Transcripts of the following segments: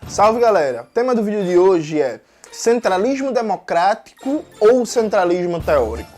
Salve galera! O tema do vídeo de hoje é centralismo democrático ou centralismo teórico?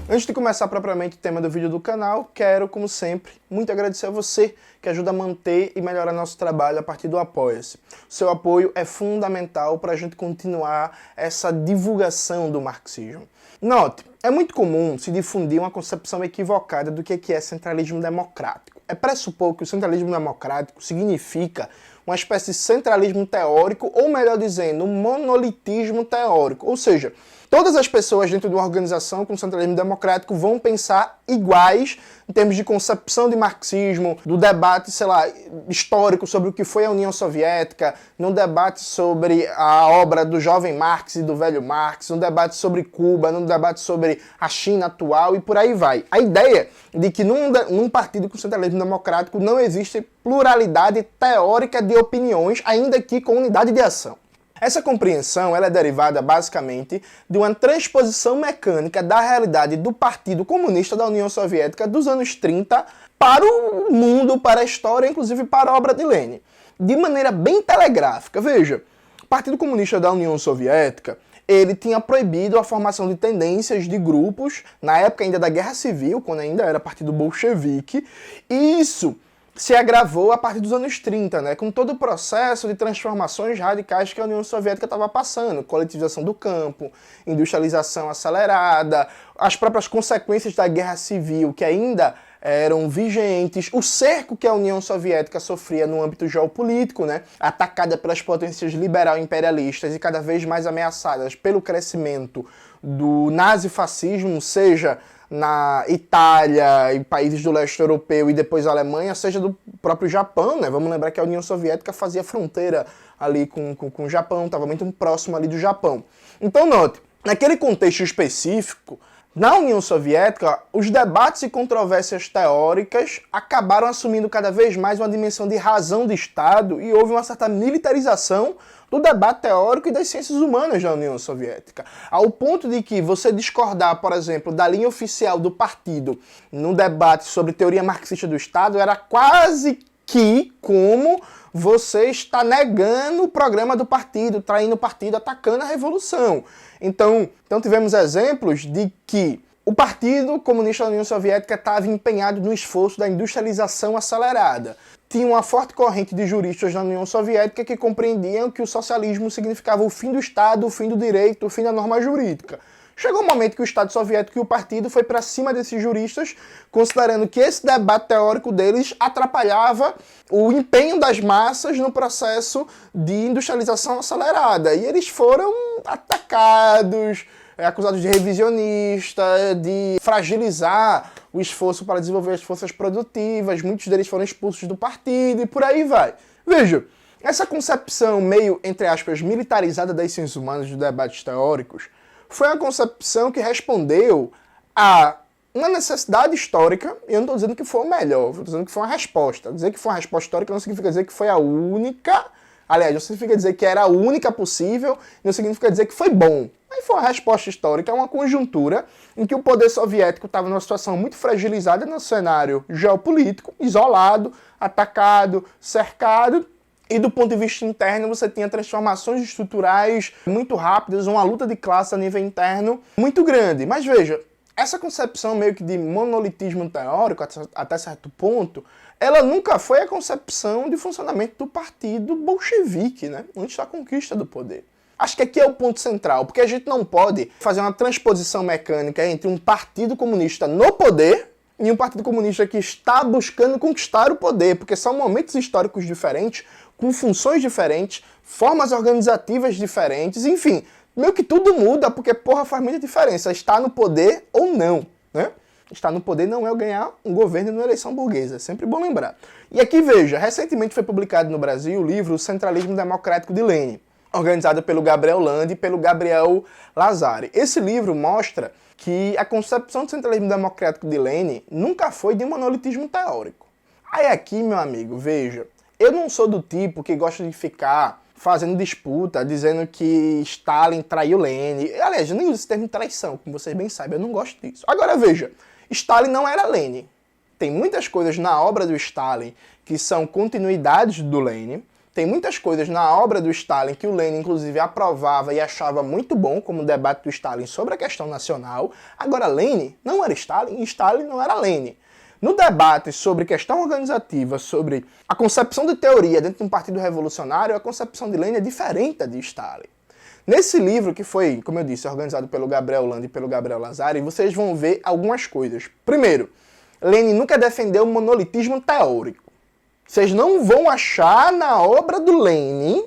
Antes de começar propriamente o tema do vídeo do canal, quero, como sempre, muito agradecer a você que ajuda a manter e melhorar nosso trabalho a partir do Apoia-se. O seu apoio é fundamental para a gente continuar essa divulgação do marxismo. Note, é muito comum se difundir uma concepção equivocada do que é centralismo democrático. É pressupor que o centralismo democrático significa uma espécie de centralismo teórico, ou melhor dizendo, um monolitismo teórico. Ou seja, todas as pessoas dentro de uma organização com centralismo democrático vão pensar iguais em termos de concepção de marxismo, do debate, sei lá, histórico sobre o que foi a União Soviética, no debate sobre a obra do jovem Marx e do velho Marx, no debate sobre Cuba, no debate sobre a China atual e por aí vai. A ideia de que num partido com centralismo democrático não existe pluralidade teórica de opiniões, ainda que com unidade de ação. Essa compreensão ela é derivada basicamente de uma transposição mecânica da realidade do Partido Comunista da União Soviética dos anos 30 para o mundo, para a história, inclusive para a obra de Lenin. De maneira bem telegráfica, veja, o Partido Comunista da União Soviética ele tinha proibido a formação de tendências de grupos, na época ainda da Guerra Civil, quando ainda era Partido Bolchevique, e isso se agravou a partir dos anos 30, né, com todo o processo de transformações radicais que a União Soviética estava passando, coletivização do campo, industrialização acelerada, as próprias consequências da Guerra Civil que ainda eram vigentes, o cerco que a União Soviética sofria no âmbito geopolítico, né, atacada pelas potências liberal-imperialistas e cada vez mais ameaçadas pelo crescimento do nazifascismo, seja na Itália e países do leste europeu e depois a Alemanha, seja do próprio Japão, né? Vamos lembrar que a União Soviética fazia fronteira ali com o Japão, estava muito próximo ali do Japão. Então note, naquele contexto específico, na União Soviética, os debates e controvérsias teóricas acabaram assumindo cada vez mais uma dimensão de razão de Estado e houve uma certa militarização do debate teórico e das ciências humanas da União Soviética. Ao ponto de que você discordar, por exemplo, da linha oficial do partido no debate sobre teoria marxista do Estado era quase que como você está negando o programa do partido, traindo o partido, atacando a revolução. Então tivemos exemplos de que o Partido Comunista da União Soviética estava empenhado no esforço da industrialização acelerada. Tinha uma forte corrente de juristas na União Soviética que compreendiam que o socialismo significava o fim do Estado, o fim do direito, o fim da norma jurídica. Chegou um momento que o Estado soviético e o partido foi para cima desses juristas, considerando que esse debate teórico deles atrapalhava o empenho das massas no processo de industrialização acelerada. E eles foram atacados, acusados de revisionista, de fragilizar o esforço para desenvolver as forças produtivas, muitos deles foram expulsos do partido e por aí vai. Veja, essa concepção meio, entre aspas, militarizada das ciências humanas dos debates teóricos foi uma concepção que respondeu a uma necessidade histórica, e eu não estou dizendo que foi o melhor, estou dizendo que foi uma resposta. Dizer que foi uma resposta histórica não significa dizer que foi a única, aliás, não significa dizer que era a única possível, não significa dizer que foi bom. Mas foi uma resposta histórica, é uma conjuntura em que o poder soviético estava numa situação muito fragilizada no cenário geopolítico, isolado, atacado, cercado, e do ponto de vista interno você tinha transformações estruturais muito rápidas, uma luta de classe a nível interno muito grande. Mas veja, essa concepção meio que de monolitismo teórico, até certo ponto, ela nunca foi a concepção de funcionamento do partido bolchevique, né, antes da conquista do poder. Acho que aqui é o ponto central, porque a gente não pode fazer uma transposição mecânica entre um partido comunista no poder e um partido comunista que está buscando conquistar o poder, porque são momentos históricos diferentes, com funções diferentes, formas organizativas diferentes, enfim, meio que tudo muda, porque porra faz muita diferença, estar no poder ou não, né? Estar no poder não é ganhar um governo numa eleição burguesa, é sempre bom lembrar. E aqui veja, recentemente foi publicado no Brasil o livro O Centralismo Democrático de Lenin, organizado pelo Gabriel Lande e pelo Gabriel Lazari. Esse livro mostra que a concepção do centralismo democrático de Lenin nunca foi de um monolitismo teórico. Aí aqui, meu amigo, veja, eu não sou do tipo que gosta de ficar fazendo disputa, dizendo que Stalin traiu Lenin. Aliás, eu nem uso esse termo traição, como vocês bem sabem, eu não gosto disso. Agora veja, Stalin não era Lenin. Tem muitas coisas na obra do Stalin que são continuidades do Lenin. Tem muitas coisas na obra do Stalin que o Lenin, inclusive, aprovava e achava muito bom, como o debate do Stalin sobre a questão nacional. Agora, Lenin não era Stalin e Stalin não era Lenin. No debate sobre questão organizativa, sobre a concepção de teoria dentro de um partido revolucionário, a concepção de Lenin é diferente da de Stalin. Nesse livro, que foi, como eu disse, organizado pelo Gabriel Lande e pelo Gabriel Lazari, vocês vão ver algumas coisas. Primeiro, Lenin nunca defendeu o monolitismo teórico. Vocês não vão achar na obra do Lenin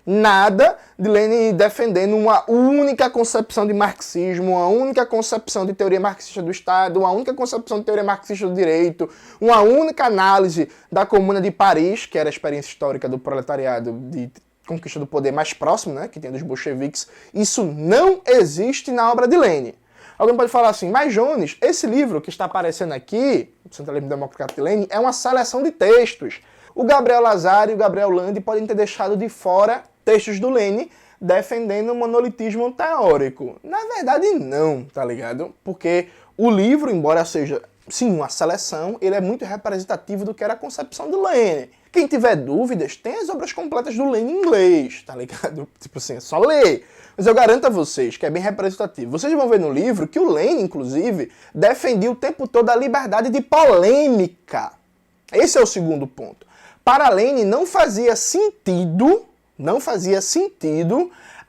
nada de Lenin defendendo uma única concepção de marxismo, uma única concepção de teoria marxista do Estado, uma única concepção de teoria marxista do direito, uma única análise da Comuna de Paris, que era a experiência histórica do proletariado de conquista do poder mais próximo, né, que tem dos bolcheviques. Isso não existe na obra de Lenin. Alguém pode falar assim, mas Jones, esse livro que está aparecendo aqui, o Centralismo Democrático de Lenin, é uma seleção de textos. O Gabriel Lazari e o Gabriel Lande podem ter deixado de fora textos do Lenin defendendo o monolitismo teórico. Na verdade, não, tá ligado? Porque o livro, embora seja, sim, uma seleção, ele é muito representativo do que era a concepção do Lenin. Quem tiver dúvidas, tem as obras completas do Lenin em inglês, tá ligado? Tipo assim, é só ler. Mas eu garanto a vocês que é bem representativo. Vocês vão ver no livro que o Lenin, inclusive, defendia o tempo todo a liberdade de polêmica. Esse é o segundo ponto. Para Lenin não fazia sentido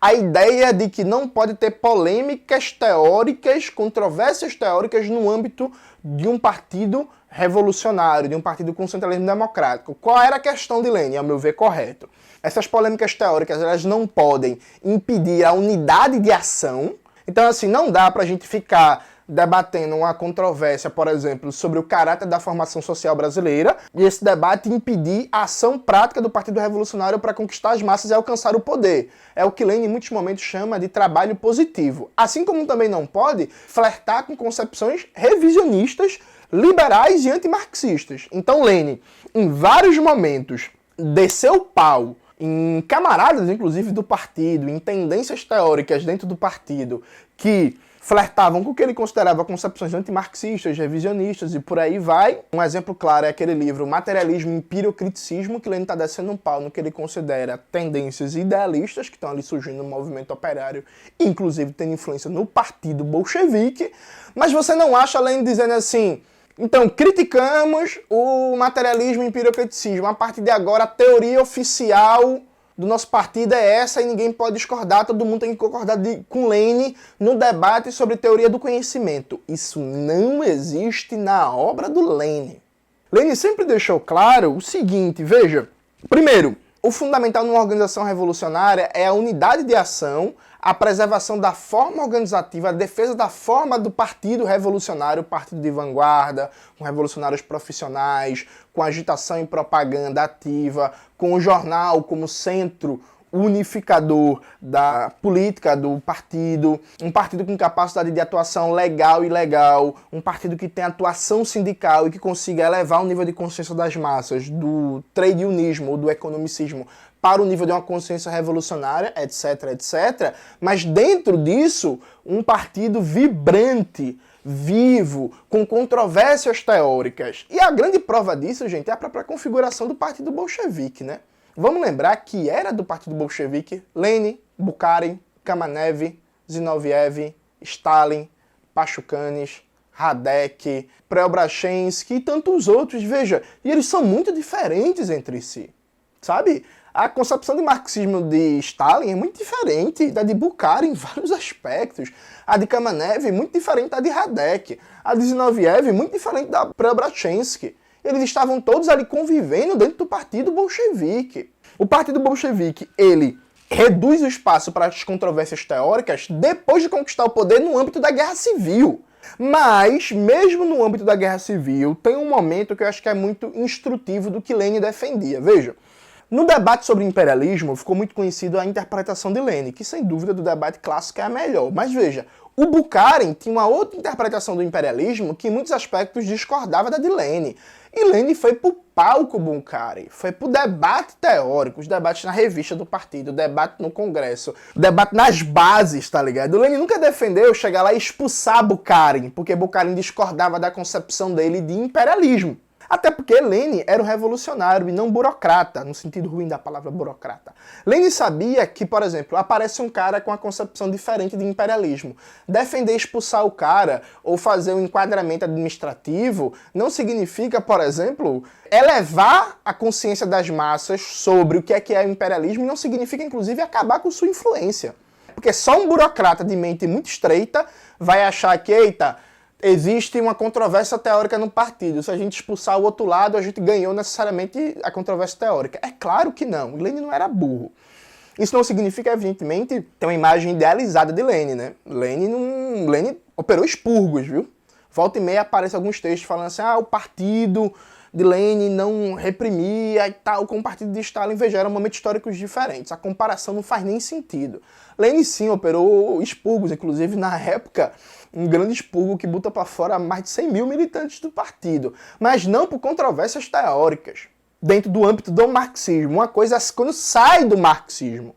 a ideia de que não pode ter polêmicas teóricas, controvérsias teóricas no âmbito de um partido revolucionário, de um partido com centralismo democrático. Qual era a questão de Lenin, ao meu ver, correto? Essas polêmicas teóricas, elas não podem impedir a unidade de ação. Então, assim, não dá pra gente ficar debatendo uma controvérsia, por exemplo, sobre o caráter da formação social brasileira, e esse debate impedir a ação prática do Partido Revolucionário para conquistar as massas e alcançar o poder. É o que Lenin, em muitos momentos, chama de trabalho positivo. Assim como também não pode flertar com concepções revisionistas, liberais e antimarxistas. Então, Lenin, em vários momentos, desceu o pau em camaradas, inclusive, do partido, em tendências teóricas dentro do partido, que flertavam com o que ele considerava concepções antimarxistas, revisionistas e por aí vai. Um exemplo claro é aquele livro Materialismo e Empiriocriticismo, que Lenin está descendo um pau no que ele considera tendências idealistas que estão ali surgindo no movimento operário, inclusive tendo influência no partido bolchevique. Mas você não acha Lenin dizendo assim, então criticamos o materialismo e empiriocriticismo, a partir de agora a teoria oficial do nosso partido é essa e ninguém pode discordar, todo mundo tem que concordar com Lenin no debate sobre teoria do conhecimento. Isso não existe na obra do Lenin. Lenin sempre deixou claro o seguinte, veja, primeiro, o fundamental numa organização revolucionária é a unidade de ação, a preservação da forma organizativa, a defesa da forma do partido revolucionário, partido de vanguarda, com revolucionários profissionais, com agitação e propaganda ativa, com o jornal como centro unificador da política do partido, um partido com capacidade de atuação legal e ilegal, um partido que tem atuação sindical e que consiga elevar o nível de consciência das massas, do trade unismo ou do economicismo, para o nível de uma consciência revolucionária, etc, etc. Mas dentro disso, um partido vibrante, vivo, com controvérsias teóricas. E a grande prova disso, gente, é a própria configuração do Partido Bolchevique, né? Vamos lembrar que era do Partido Bolchevique Lenin, Bukharin, Kamenev, Zinoviev, Stalin, Pachucanes, Radek, Preobrashensky e tantos outros. Veja, e eles são muito diferentes entre si, sabe? A concepção de marxismo de Stalin é muito diferente da de Bukharin em vários aspectos. A de Kamenev é muito diferente da de Radek. A de Zinoviev é muito diferente da Preobrashensky. Eles estavam todos ali convivendo dentro do Partido Bolchevique. O Partido Bolchevique, ele reduz o espaço para as controvérsias teóricas depois de conquistar o poder no âmbito da Guerra Civil. Mas, mesmo no âmbito da Guerra Civil, tem um momento que eu acho que é muito instrutivo do que Lenin defendia. Veja, no debate sobre imperialismo, ficou muito conhecido a interpretação de Lenin, que sem dúvida do debate clássico é a melhor. Mas veja, o Bukharin tinha uma outra interpretação do imperialismo que em muitos aspectos discordava da de Lenin. E Lenin foi pro palco, Bunkari, foi pro debate teórico, os debates na revista do partido, o debate no Congresso, o debate nas bases, tá ligado? O Lenin nunca defendeu chegar lá e expulsar Bukharin, porque Bukharin discordava da concepção dele de imperialismo. Até porque Lenin era um revolucionário e não burocrata, no sentido ruim da palavra burocrata. Lenin sabia que, por exemplo, aparece um cara com uma concepção diferente de imperialismo. Defender expulsar o cara ou fazer um enquadramento administrativo não significa, por exemplo, elevar a consciência das massas sobre o que é o imperialismo e não significa, inclusive, acabar com sua influência. Porque só um burocrata de mente muito estreita vai achar que, eita, existe uma controvérsia teórica no partido. Se a gente expulsar o outro lado, a gente ganhou necessariamente a controvérsia teórica. É claro que não. Lenin não era burro. Isso não significa, evidentemente, ter uma imagem idealizada de Lenin, né? Lenin operou expurgos, viu? Volta e meia aparece alguns textos falando assim, o partido de Lenin não reprimia e tal, com o partido de Stalin. Veja, eram momentos históricos diferentes. A comparação não faz nem sentido. Lenin, sim, operou expurgos, inclusive, na época, um grande expurgo que botou para fora mais de 100 mil militantes do partido, mas não por controvérsias teóricas, dentro do âmbito do marxismo. Uma coisa é quando sai do marxismo.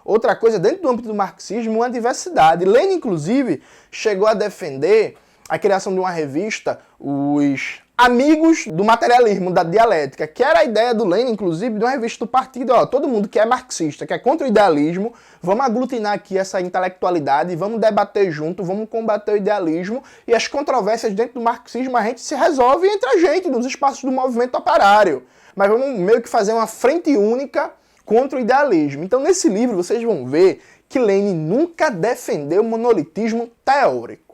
Outra coisa, dentro do âmbito do marxismo, uma diversidade. Lenin, inclusive, chegou a defender a criação de uma revista, os Amigos do Materialismo, da Dialética, que era a ideia do Lenin, inclusive, de uma revista do partido. Todo mundo que é marxista, que é contra o idealismo, vamos aglutinar aqui essa intelectualidade, vamos debater junto, vamos combater o idealismo, e as controvérsias dentro do marxismo a gente se resolve entre a gente, nos espaços do movimento operário. Mas vamos meio que fazer uma frente única contra o idealismo. Então, nesse livro, vocês vão ver que Lenin nunca defendeu o monolitismo teórico.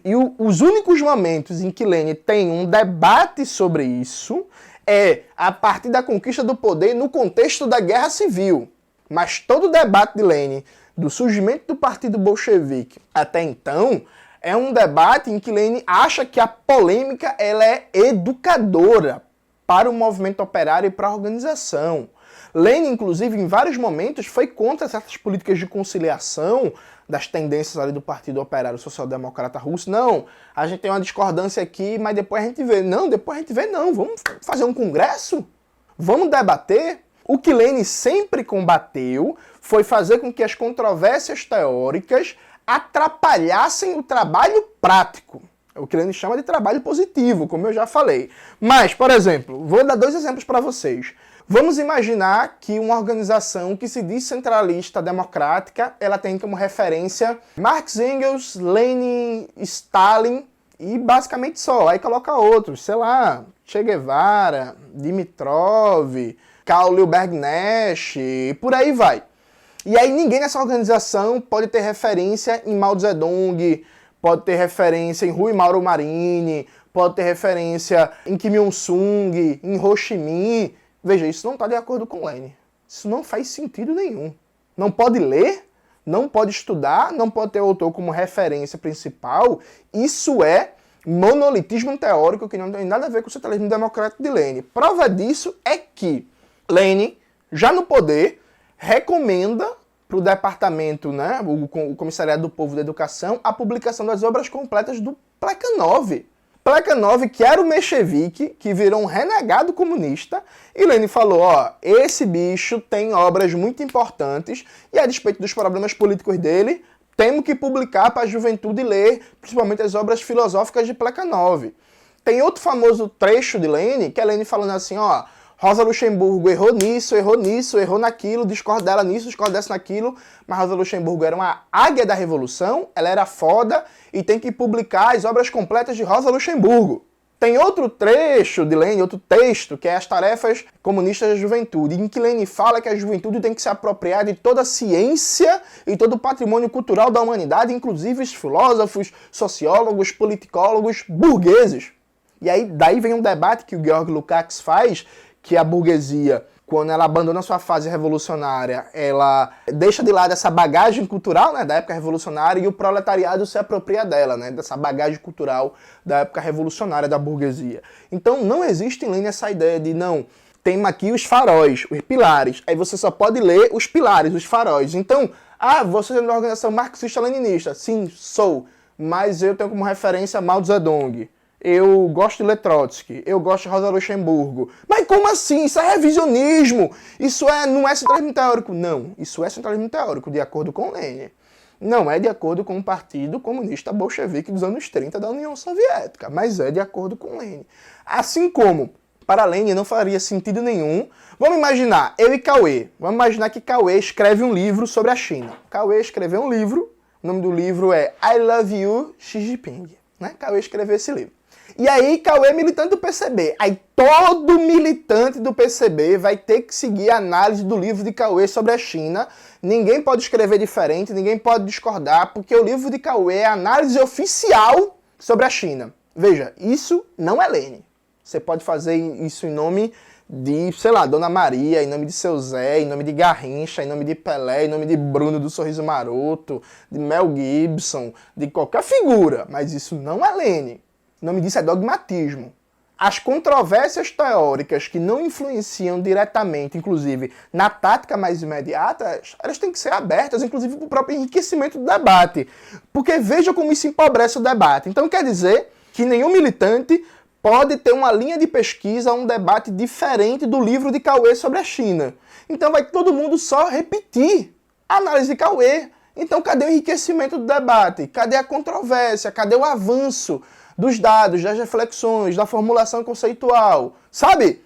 E os únicos momentos em que Lenin tem um debate sobre isso é a partir da conquista do poder no contexto da Guerra Civil. Mas todo o debate de Lenin, do surgimento do Partido Bolchevique até então, é um debate em que Lenin acha que a polêmica ela é educadora para o movimento operário e para a organização. Lenin, inclusive, em vários momentos, foi contra certas políticas de conciliação das tendências ali do Partido Operário Social-Democrata Russo. Não, a gente tem uma discordância aqui, mas depois a gente vê. Não, depois a gente vê não. Vamos fazer um congresso? Vamos debater? O que Lenin sempre combateu foi fazer com que as controvérsias teóricas atrapalhassem o trabalho prático. É o que Lenin chama de trabalho positivo, como eu já falei. Mas, por exemplo, vou dar 2 exemplos para vocês. Vamos imaginar que uma organização que se diz centralista democrática, ela tem como referência Marx, Engels, Lenin, Stalin e basicamente só. Aí coloca outros, sei lá, Che Guevara, Dimitrov, Karl Liebknecht Nash, e por aí vai. E aí ninguém nessa organização pode ter referência em Mao Zedong, pode ter referência em Rui Mauro Marini, pode ter referência em Kim Il-sung, em Ho Chi Minh. Veja, isso não está de acordo com Lenin. Isso não faz sentido nenhum. Não pode ler, não pode estudar, não pode ter o autor como referência principal. Isso é monolitismo teórico que não tem nada a ver com o centralismo democrático de Lenin. Prova disso é que Lenin, já no poder, recomenda para o departamento, o Comissariado do Povo da Educação, a publicação das obras completas do Plekhanov. Plekhanov, que era o menchevique, que virou um renegado comunista, e Lenin falou, esse bicho tem obras muito importantes, e a despeito dos problemas políticos dele, temos que publicar para a juventude ler, principalmente as obras filosóficas de Plekhanov. Tem outro famoso trecho de Lenin, que é Lenin falando assim, Rosa Luxemburgo errou nisso, errou naquilo, discorda dela nisso, discorda dessa naquilo, mas Rosa Luxemburgo era uma águia da revolução, ela era foda e tem que publicar as obras completas de Rosa Luxemburgo. Tem outro trecho de Lenin, outro texto, que é as tarefas comunistas da juventude, em que Lenin fala que a juventude tem que se apropriar de toda a ciência e todo o patrimônio cultural da humanidade, inclusive os filósofos, sociólogos, politicólogos, burgueses. E aí daí vem um debate que o Georg Lukács faz, que a burguesia, quando ela abandona sua fase revolucionária, ela deixa de lado essa bagagem cultural, da época revolucionária, e o proletariado se apropria dela, dessa bagagem cultural da época revolucionária da burguesia. Então não existe em Lenin essa ideia de, tem aqui os faróis, os pilares, aí você só pode ler os pilares, os faróis. Então, você é uma organização marxista-leninista. Sim, sou, mas eu tenho como referência Mao Zedong. eu gosto de ler Trotsky, eu gosto de Rosa Luxemburgo. Mas como assim? Isso é revisionismo! Não é centralismo teórico. Não, isso é centralismo teórico, de acordo com Lenin. Não é de acordo com o Partido Comunista Bolchevique dos anos 30 da União Soviética, mas é de acordo com Lenin. Assim como, para Lenin não faria sentido nenhum. Vamos imaginar, eu e Cauê. Vamos imaginar que Cauê escreve um livro sobre a China. Cauê escreveu um livro, o nome do livro é I Love You, Xi Jinping. Né? Cauê escreveu esse livro. E aí, Cauê é militante do PCB. Aí todo militante do PCB vai ter que seguir a análise do livro de Cauê sobre a China. Ninguém pode escrever diferente, ninguém pode discordar, porque o livro de Cauê é a análise oficial sobre a China. Veja, isso não é Lenin. Você pode fazer isso em nome de, sei lá, Dona Maria, em nome de Seu Zé, em nome de Garrincha, em nome de Pelé, em nome de Bruno do Sorriso Maroto, de Mel Gibson, de qualquer figura. Mas isso não é Lenin. O nome disso é dogmatismo. As controvérsias teóricas que não influenciam diretamente, inclusive, na tática mais imediata, elas têm que ser abertas, inclusive, para o próprio enriquecimento do debate. Porque veja como isso empobrece o debate. Então quer dizer que nenhum militante pode ter uma linha de pesquisa, um debate diferente do livro de Cauê sobre a China. Então vai todo mundo só repetir a análise de Cauê. Então cadê o enriquecimento do debate? Cadê a controvérsia? Cadê o avanço dos dados, das reflexões, da formulação conceitual? Sabe?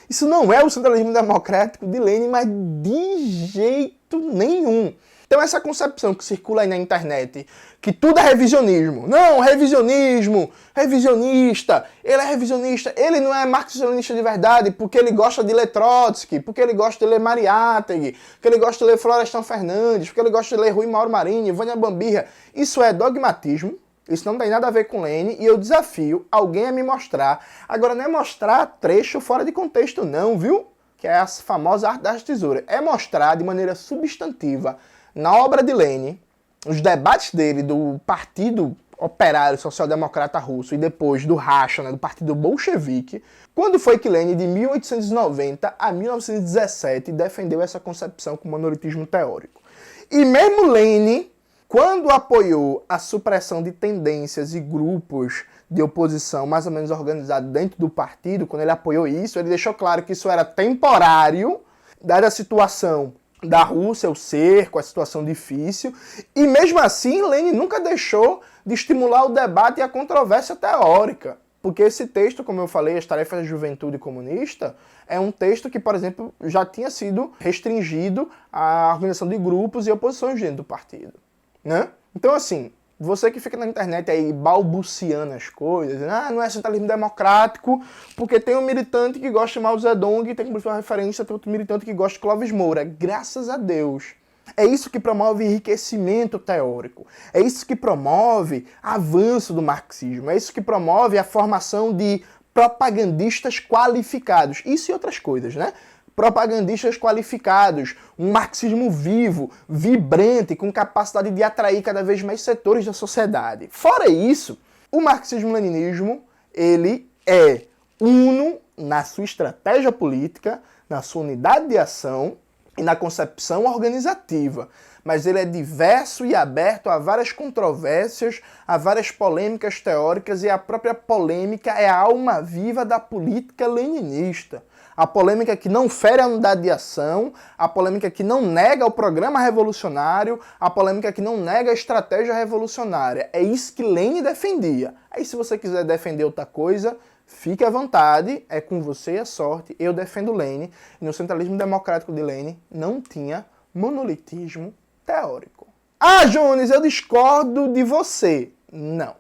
Isso não é o centralismo democrático de Lenin, mas de jeito nenhum. Então essa concepção que circula aí na internet, que tudo é revisionismo. Não, revisionismo, revisionista, ele é revisionista, ele não é marxista-leninista de verdade porque ele gosta de ler Trotsky, porque ele gosta de ler Mariátegui, porque ele gosta de ler Florestan Fernandes, porque ele gosta de ler Rui Mauro Marini, Vânia Bambirra. Isso é dogmatismo, isso não tem nada a ver com Lenin e eu desafio alguém a me mostrar. Agora não é mostrar trecho fora de contexto não, viu? Que é a famosa arte das tesouras. É mostrar de maneira substantiva na obra de Lenin, os debates dele do Partido Operário Social-Democrata Russo e depois do Racha, né, do Partido Bolchevique, quando foi que Lenin, de 1890 a 1917, defendeu essa concepção com monolitismo teórico. E mesmo Lenin, quando apoiou a supressão de tendências e grupos de oposição mais ou menos organizados dentro do partido, quando ele apoiou isso, ele deixou claro que isso era temporário, dada a situação da Rússia, o cerco, a situação difícil, e mesmo assim Lenin nunca deixou de estimular o debate e a controvérsia teórica, porque esse texto, como eu falei, As Tarefas da Juventude Comunista, é um texto que, por exemplo, já tinha sido restringido à organização de grupos e oposições dentro do partido, né? Então, assim, você que fica na internet aí balbuciando as coisas, não é centralismo democrático, porque tem um militante que gosta de Mao Zedong e tem como referência para outro militante que gosta de Clóvis Moura. Graças a Deus. É isso que promove enriquecimento teórico. É isso que promove avanço do marxismo. É isso que promove a formação de propagandistas qualificados. Isso e outras coisas, né? Propagandistas qualificados, um marxismo vivo, vibrante, com capacidade de atrair cada vez mais setores da sociedade. Fora isso, o marxismo-leninismo, ele é uno na sua estratégia política, na sua unidade de ação e na concepção organizativa. Mas ele é diverso e aberto a várias controvérsias, a várias polêmicas teóricas, e a própria polêmica é a alma viva da política leninista. A polêmica que não fere a unidade de ação, a polêmica que não nega o programa revolucionário, a polêmica que não nega a estratégia revolucionária. É isso que Lenin defendia. Aí se você quiser defender outra coisa, fique à vontade, é com você e a sorte. Eu defendo Lenin, e no centralismo democrático de Lenin não tinha monolitismo teórico. Ah, Jones, eu discordo de você. Não.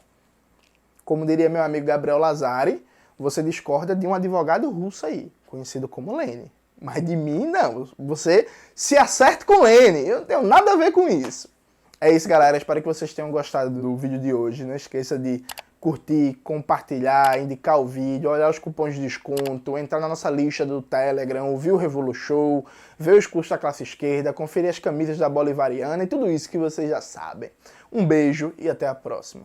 Como diria meu amigo Gabriel Lazari, você discorda de um advogado russo aí, conhecido como Lenin. Mas de mim, não. Você se acerte com Lenin. Eu não tenho nada a ver com isso. É isso, galera. Espero que vocês tenham gostado do vídeo de hoje. Não esqueça de curtir, compartilhar, indicar o vídeo, olhar os cupons de desconto, entrar na nossa lista do Telegram, ouvir o Revolu Show, ver os cursos da classe esquerda, conferir as camisas da Bolivariana e tudo isso que vocês já sabem. Um beijo e até a próxima.